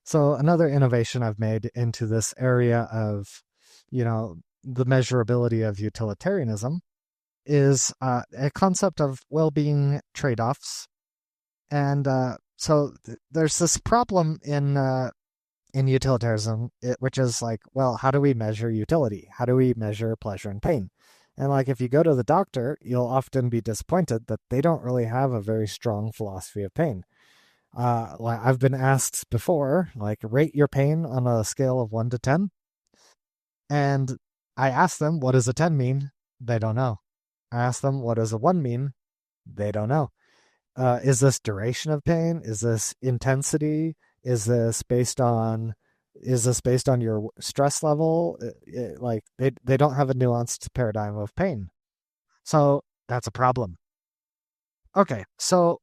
So another innovation I've made into this area of, the measurability of utilitarianism is a concept of well-being trade-offs. And there's this problem in utilitarianism, which is like, well, how do we measure utility? How do we measure pleasure and pain? And like, if you go to the doctor, you'll often be disappointed that they don't really have a very strong philosophy of pain. Like I've been asked before, like, rate your pain on a scale of 1 to 10. And I ask them, what does a 10 mean? They don't know. I ask them, what does a 1 mean? They don't know. Is this duration of pain? Is this intensity? Is this based on your stress level? Like they don't have a nuanced paradigm of pain. So that's a problem. Okay, so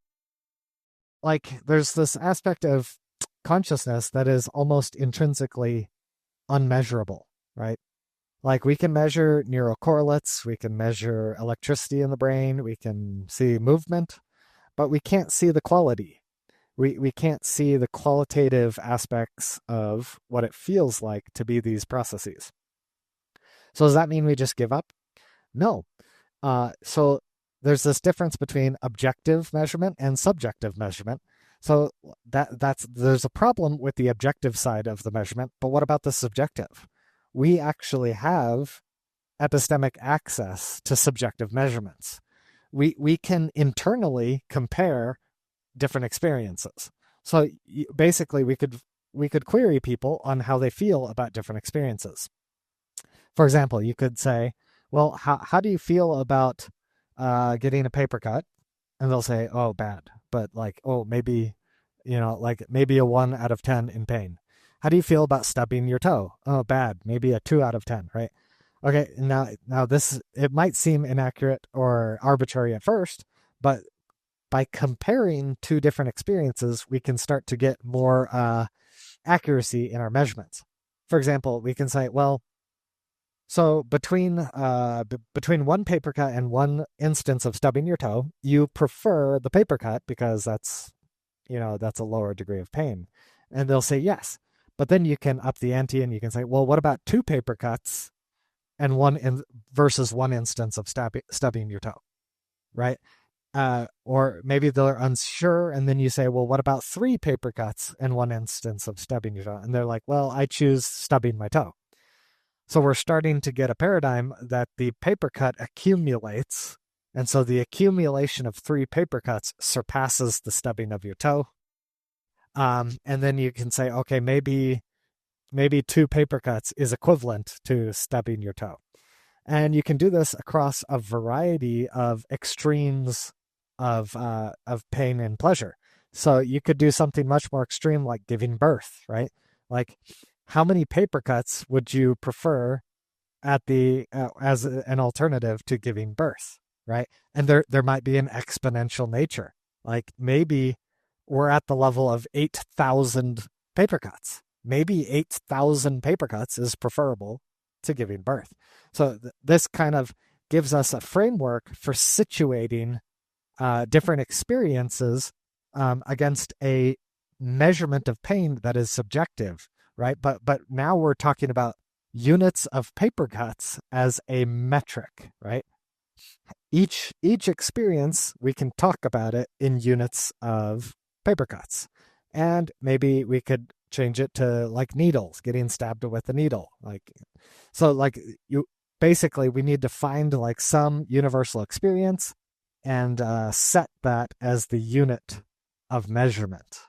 like there's this aspect of consciousness that is almost intrinsically unmeasurable, right? Like we can measure neural correlates, we can measure electricity in the brain, we can see movement, but we can't see the quality. We can't see the qualitative aspects of what it feels like to be these processes. So does that mean we just give up? No. So there's this difference between objective measurement and subjective measurement. So there's a problem with the objective side of the measurement, but what about the subjective? We actually have epistemic access to subjective measurements. We can internally compare different experiences. So basically we could query people on how they feel about different experiences. For example, you could say, well, how do you feel about getting a paper cut? And they'll say, oh, bad. But like, oh, maybe, like maybe a 1 out of 10 in pain. How do you feel about stubbing your toe? Oh, bad. Maybe a 2 out of 10, right? Okay, now this, it might seem inaccurate or arbitrary at first, but by comparing two different experiences, we can start to get more accuracy in our measurements. For example, we can say, well, so between one paper cut and one instance of stubbing your toe, you prefer the paper cut because that's a lower degree of pain. And they'll say yes. But then you can up the ante and you can say, well, what about 2 paper cuts and versus one instance of stubbing your toe, right? Or maybe they're unsure, and then you say, well, what about 3 paper cuts and 1 instance of stubbing your toe? And they're like, well, I choose stubbing my toe. So we're starting to get a paradigm that the paper cut accumulates, and so the accumulation of 3 paper cuts surpasses the stubbing of your toe. And then you can say, okay, maybe 2 paper cuts is equivalent to stubbing your toe. And you can do this across a variety of extremes of pain and pleasure. So you could do something much more extreme like giving birth, right? Like how many paper cuts would you prefer at as an alternative to giving birth, right? And there might be an exponential nature. Like maybe we're at the level of 8,000 paper cuts. Maybe 8,000 paper cuts is preferable to giving birth. So this kind of gives us a framework for situating different experiences against a measurement of pain that is subjective, right? But now we're talking about units of paper cuts as a metric, right? Each experience, we can talk about it in units of paper cuts. And maybe we could change it to like needles, getting stabbed with a needle. Basically we need to find like some universal experience and set that as the unit of measurement.